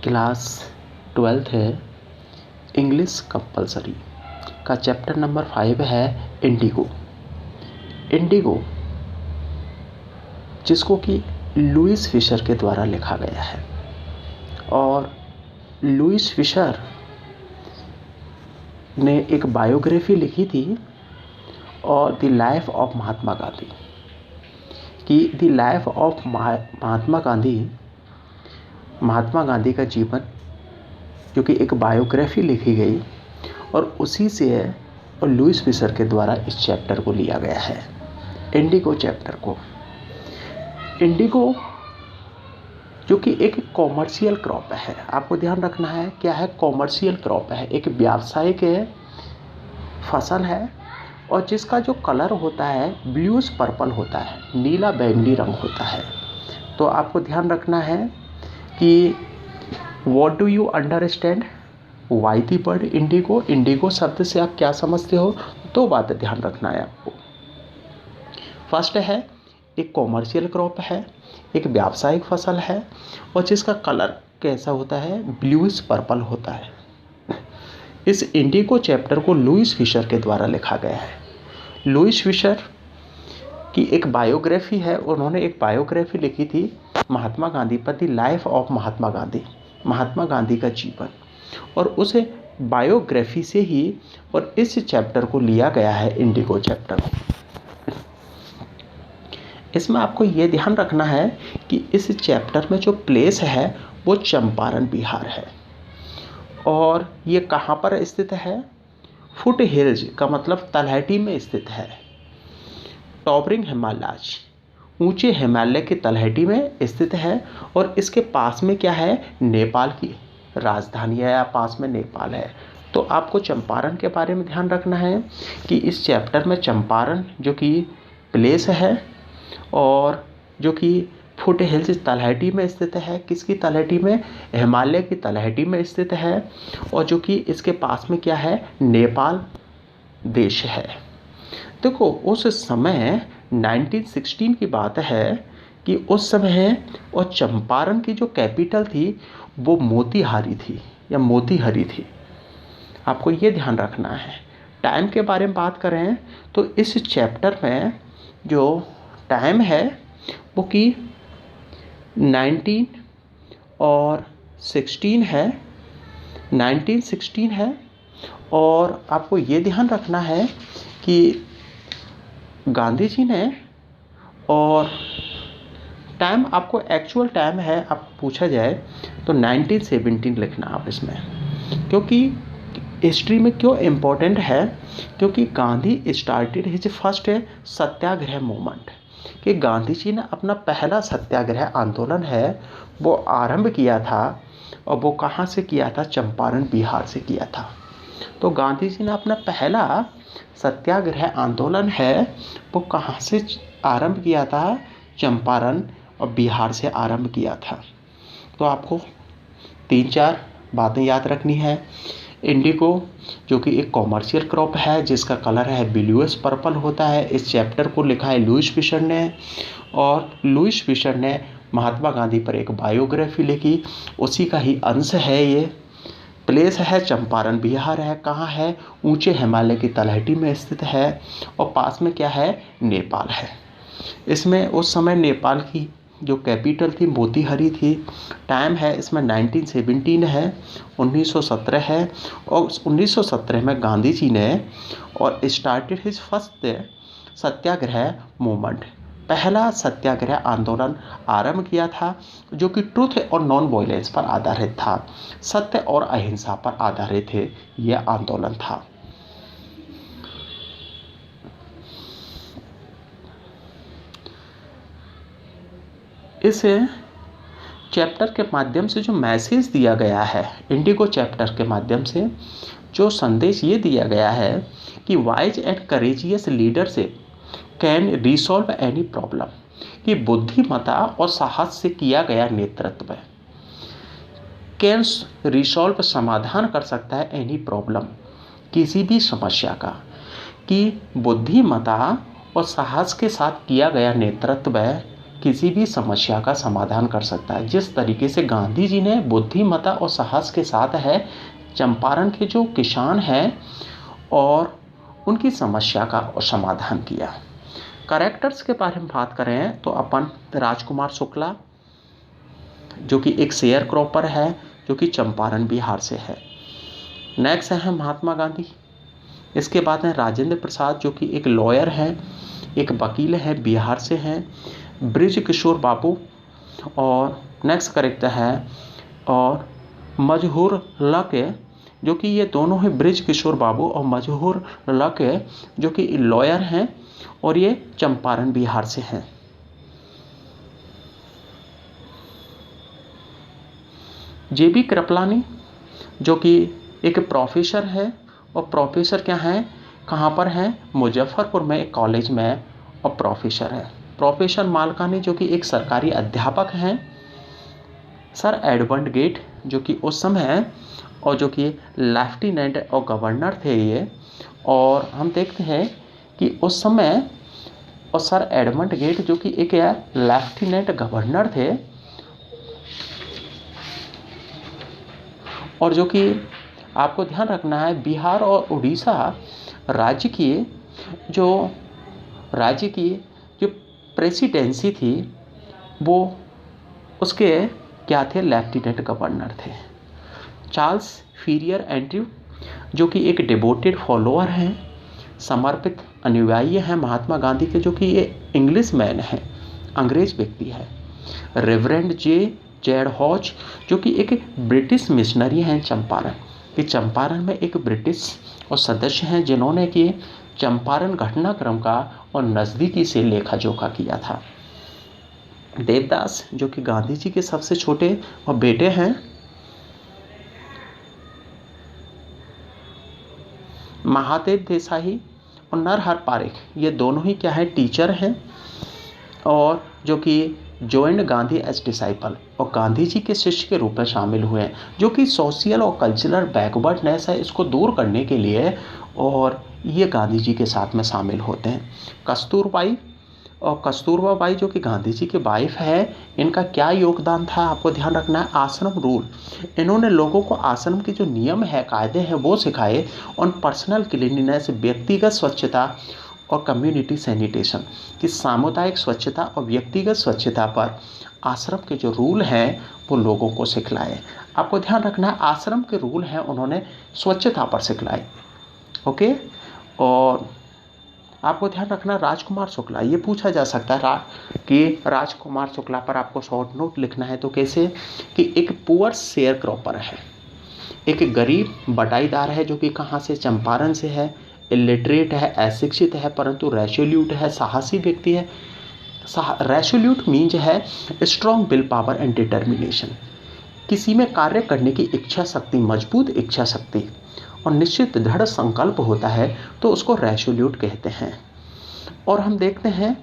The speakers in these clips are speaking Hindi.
क्लास 12th है, इंग्लिश कंपलसरी का चैप्टर नंबर 5 है इंडिगो। इंडिगो जिसको कि लुईस फिशर के द्वारा लिखा गया है, और लुईस फिशर ने एक बायोग्राफी लिखी थी और the life of Mahatma Gandhi कि the life of Mahatma Gandhi का जीवन जो कि एक बायोग्राफी लिखी गई, और उसी से और लुईस फिशर के द्वारा इस चैप्टर को लिया गया है, इंडिगो चैप्टर को। इंडिगो जो कि एक कॉमर्शियल क्रॉप है, आपको ध्यान रखना है क्या है, कॉमर्शियल क्रॉप है, एक व्यावसायिक फसल है, और जिसका जो कलर होता है ब्लूस पर्पल होता है, नीला बैंगनी रंग होता है। तो आपको ध्यान रखना है कि what do you understand why the word Indigo. Indigo शब्द से आप क्या समझते हो, दो बात ध्यान रखना है आपको। फर्स्ट है एक कॉमर्शियल क्रॉप है, एक व्यावसायिक फसल है, और जिसका कलर कैसा होता है, ब्लूइश पर्पल होता है। इस इंडिगो चैप्टर को लुईस फिशर के द्वारा लिखा गया है। लुईस फिशर की एक बायोग्राफी है, उन्होंने एक बायोग्राफी लिखी थी महात्मा गांधी पर, the life of Mahatma Gandhi, Mahatma Gandhi का जीवन, और उस बायोग्राफी से ही और इस चैप्टर को लिया गया है, इंडिगो चैप्टर को। इसमें आपको ये ध्यान रखना है कि इस चैप्टर में जो प्लेस है वो चंपारण बिहार है, और ये कहाँ पर स्थित है, फुट हिल्स का मतलब तलहटी में स्थित है। टॉपरिंग हिमालय, ऊंचे हिमालय की तलहटी में स्थित है, और इसके पास में क्या है, नेपाल की राजधानी है, या पास में नेपाल है। तो आपको चंपारण के बारे में ध्यान रखना है कि इस चैप्टर में चंपारण जो कि प्लेस है, और जो कि फुट हिल्स तलहटी में स्थित है, किसकी तलहटी में, हिमालय की तलहटी में स्थित है, और जो कि इसके पास में क्या है, नेपाल देश है। देखो उस समय 1916 की बात है कि उस समय और चंपारण की जो कैपिटल थी वो मोतीहारी थी या मोतीहरी थी, आपको ये ध्यान रखना है। टाइम के बारे में बात करें तो इस चैप्टर में जो टाइम है वो कि 19 और 16 है, 1916 है, और आपको ये ध्यान रखना है कि गांधी जी ने, और टाइम आपको एक्चुअल टाइम है, आप पूछा जाए तो 1917 लिखना आप इसमें, क्योंकि हिस्ट्री में क्यों इम्पोर्टेंट है, क्योंकि गांधी स्टार्टेड हिज फर्स्ट सत्याग्रह मूवमेंट, कि गांधी जी ने अपना पहला सत्याग्रह आंदोलन है वो आरंभ किया था, और वो कहाँ से किया था, चंपारण बिहार से किया था। तो गांधी जी ने अपना पहला सत्याग्रह आंदोलन है वो कहाँ से आरंभ किया था, चंपारण और बिहार से आरंभ किया था। तो आपको 3-4 बातें याद रखनी है। इंडिगो जो कि एक कॉमर्शियल क्रॉप है, जिसका कलर है ब्लूइश पर्पल होता है। इस चैप्टर को लिखा है लुईस फिशर ने, और लुईस फिशर ने महात्मा गांधी पर एक बायोग्राफी लिखी, उसी का ही अंश है ये। प्लेस है चंपारण बिहार है, कहाँ है, ऊंचे हिमालय की तलहटी में स्थित है, और पास में क्या है, नेपाल है। इसमें उस समय नेपाल की जो कैपिटल थी मोतीहारी थी। टाइम है इसमें 1917 है, 1917 है, और 1917 में गांधी जी ने और स्टार्टेड हिज फर्स्ट सत्याग्रह मूवमेंट, पहला सत्याग्रह आंदोलन आरंभ किया था, जो कि ट्रूथ और नॉन वायलेंस पर आधारित था, सत्य और अहिंसा पर आधारित है यह आंदोलन था। इस चैप्टर के माध्यम से जो मैसेज दिया गया है, इंडिगो चैप्टर के माध्यम से जो संदेश ये दिया गया है कि wise and courageous leadership can resolve any problem, कि बुद्धिमत्ता और साहस से किया गया नेतृत्व कैन रिसॉल्व, समाधान कर सकता है एनी प्रॉब्लम, किसी भी समस्या का, कि बुद्धिमत्ता और साहस के साथ किया गया नेतृत्व किसी भी समस्या का समाधान कर सकता है। जिस तरीके से गांधी जी ने बुद्धिमत्ता और साहस के साथ है चंपारण के जो किसान हैं और उनकी समस्या का समाधान किया। कैरेक्टर्स के बारे में बात करें तो अपन राजकुमार शुक्ला जो कि एक शेयर क्रॉपर है जो कि चंपारण बिहार से है। नेक्स्ट है महात्मा गांधी। इसके बाद है राजेंद्र प्रसाद जो कि एक लॉयर हैं, एक वकील हैं, बिहार से हैं। ब्रिज किशोर बाबू और नेक्स्ट करेक्टर है और मजहूर लके जो कि ये दोनों हैं, ब्रिज किशोर बाबू और मजहूर लके जो कि लॉयर हैं और ये चंपारण बिहार से हैं। जेबी कृपलानी जो कि एक प्रोफेसर है और प्रोफेसर क्या हैं, कहाँ पर हैं, मुजफ्फरपुर में एक कॉलेज में और प्रोफेसर है। प्रोफेसर मालकानी जो कि एक सरकारी अध्यापक हैं। सर एडवर्ड गेट जो कि उस समय और जो कि लेफ्टिनेंट और गवर्नर थे ये, और हम देखते हैं कि उस समय और सर एडवर्ड गेट जो कि एक लेफ्टिनेंट गवर्नर थे और जो कि आपको ध्यान रखना है बिहार और उड़ीसा राज्य की जो प्रेसिडेंसी थी वो उसके क्या थे, लेफ्टिनेंट गवर्नर थे। चार्ल्स फीरियर एंड्रयू जो कि एक डिवोटेड फॉलोअर हैं, समर्पित अनुयायी हैं महात्मा गांधी के, जो कि ये इंग्लिश मैन है, अंग्रेज व्यक्ति है। रेवरेंड जेड हॉज जो कि एक ब्रिटिश मिशनरी हैं चंपारण कि चंपारण में एक ब्रिटिश और सदस्य हैं जिन्होंने कि चंपारण घटनाक्रम का और नज़दीकी से लेखा जोखा किया था। देवदास जो कि गांधी जी के सबसे छोटे और बेटे हैं। महादेव देसाई और नरहर पारेख ये दोनों ही क्या है, टीचर हैं और जो कि ज्वाइंट गांधी एज डिसाइपल और गांधी जी के शिष्य के रूप में शामिल हुए हैं, जो कि सोशल और कल्चरल बैकवर्डनेस है इसको दूर करने के लिए, और ये गांधी जी के साथ में शामिल होते हैं। कस्तूरबा बाई जो कि गांधी जी की वाइफ है, इनका क्या योगदान था आपको ध्यान रखना है, आश्रम रूल। इन्होंने लोगों को आश्रम के जो नियम है, कायदे हैं वो सिखाए और पर्सनल क्लीनिनेस, व्यक्तिगत स्वच्छता और कम्युनिटी सैनिटेशन की सामुदायिक स्वच्छता और व्यक्तिगत स्वच्छता पर आश्रम के जो रूल हैं वो लोगों को सिखलाए। आपको ध्यान रखना है आश्रम के रूल हैं उन्होंने स्वच्छता पर सिखलाए। ओके, और आपको ध्यान रखना राजकुमार शुक्ला, ये पूछा जा सकता है कि राजकुमार शुक्ला पर आपको शॉर्ट नोट लिखना है तो कैसे, कि एक पुअर शेयर क्रॉपर है, एक गरीब बटाईदार है जो कि कहाँ से, चंपारण से है, इलिटरेट है, अशिक्षित है परंतु रेसोल्यूट है, साहसी व्यक्ति है। रेसोल्यूट मीन्स है strong will power and determination, किसी में कार्य करने की इच्छा शक्ति, मजबूत इच्छा शक्ति और निश्चित दृढ़ संकल्प होता है तो उसको रेसोल्यूट कहते हैं। और हम देखते हैं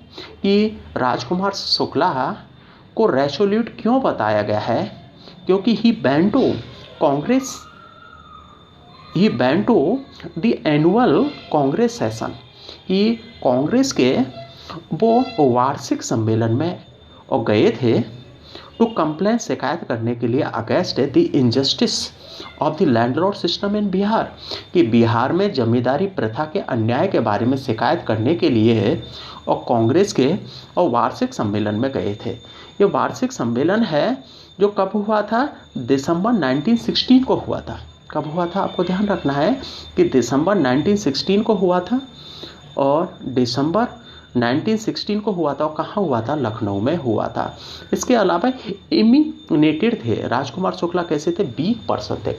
कि राजकुमार शुक्ला को रेसोल्यूट क्यों बताया गया है, क्योंकि he went to the annual Congress session, कि कांग्रेस के वो वार्षिक सम्मेलन में और गए थे टू कंप्लेन, शिकायत करने के लिए against the injustice of the landlord system in Bihar, कि बिहार में जमींदारी प्रथा के अन्याय के बारे में शिकायत करने के लिए और कांग्रेस के और वार्षिक सम्मेलन में गए थे। ये वार्षिक सम्मेलन है जो कब हुआ था, दिसंबर 1916 को हुआ था। कब हुआ था आपको ध्यान रखना है कि दिसंबर 1916 को हुआ था और दिसंबर 1916 को हुआ था और कहाँ हुआ था, लखनऊ में हुआ था। इसके अलावा इमिनेटेड थे राजकुमार शुक्ला, कैसे थे, वीक पर्सन थे,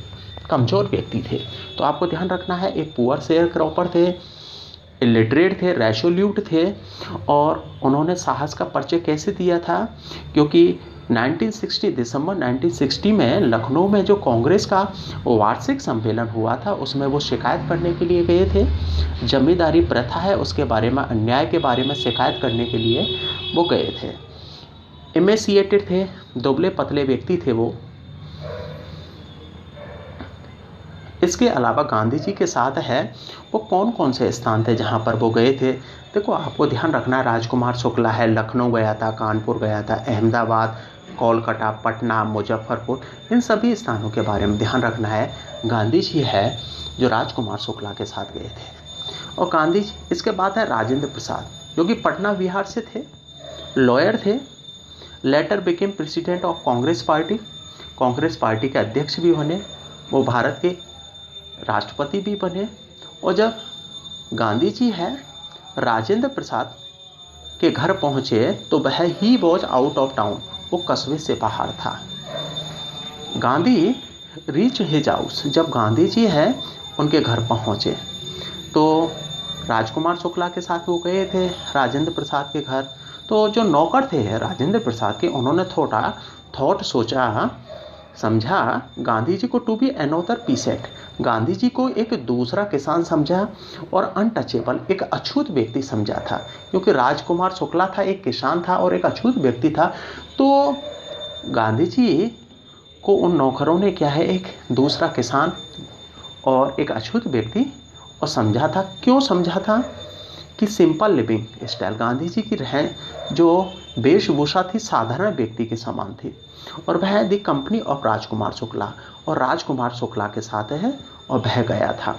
कमजोर व्यक्ति थे। तो आपको ध्यान रखना है एक पुअर शेयर क्रॉपर थे, इलिटरेट थे, रेसोल्यूट थे और उन्होंने साहस का परिचय कैसे दिया था, क्योंकि 1960 दिसंबर 1960 में लखनऊ में जो कांग्रेस का वार्षिक सम्मेलन हुआ था उसमें वो शिकायत करने के लिए गए थे, जमींदारी प्रथा है उसके बारे में, अन्याय के बारे में शिकायत करने के लिए वो गए थे। एमेसिएटेड थे, दुबले पतले व्यक्ति थे वो। इसके अलावा गांधी जी के साथ है वो कौन कौन से स्थान थे जहाँ पर वो गए थे। देखो आपको ध्यान रखना है, राजकुमार शुक्ला है लखनऊ गया था, कानपुर गया था, अहमदाबाद, कोलकाता, पटना, मुजफ्फरपुर, इन सभी स्थानों के बारे में ध्यान रखना है। गांधी जी है जो राजकुमार शुक्ला के साथ गए थे। और गांधी जी, इसके बाद है राजेंद्र प्रसाद जो कि पटना बिहार से थे, लॉयर थे, letter became president of Congress party के अध्यक्ष भी बने, वो भारत के राष्ट्रपति भी बने। और जब गांधी जी है राजेंद्र प्रसाद के घर पहुंचे तो वह he was out of town, वो कस्बे से बाहर था। गांधी रीच हिज हाउस, जब गांधी जी है उनके घर पहुंचे तो राजकुमार शुक्ला के साथ वो गए थे राजेंद्र प्रसाद के घर। तो जो नौकर थे राजेंद्र प्रसाद के, उन्होंने थॉट सोचा समझा गांधी जी को to be another पीसेट, Gandhi ji को एक दूसरा किसान समझा और अनटचेबल, एक अछूत व्यक्ति समझा था। क्योंकि राजकुमार शुक्ला था, एक किसान था और एक अछूत व्यक्ति था। तो गांधी जी को उन नौकरों ने क्या है, एक दूसरा किसान और एक अछूत व्यक्ति और समझा था। क्यों समझा था कि simple living style, Gandhi ji की जो वेशभूषा थी साधारण व्यक्ति के समान थी। और वह दी कंपनी ऑफ राजकुमार शुक्ला, और राजकुमार शुक्ला के साथ है और वह गया था।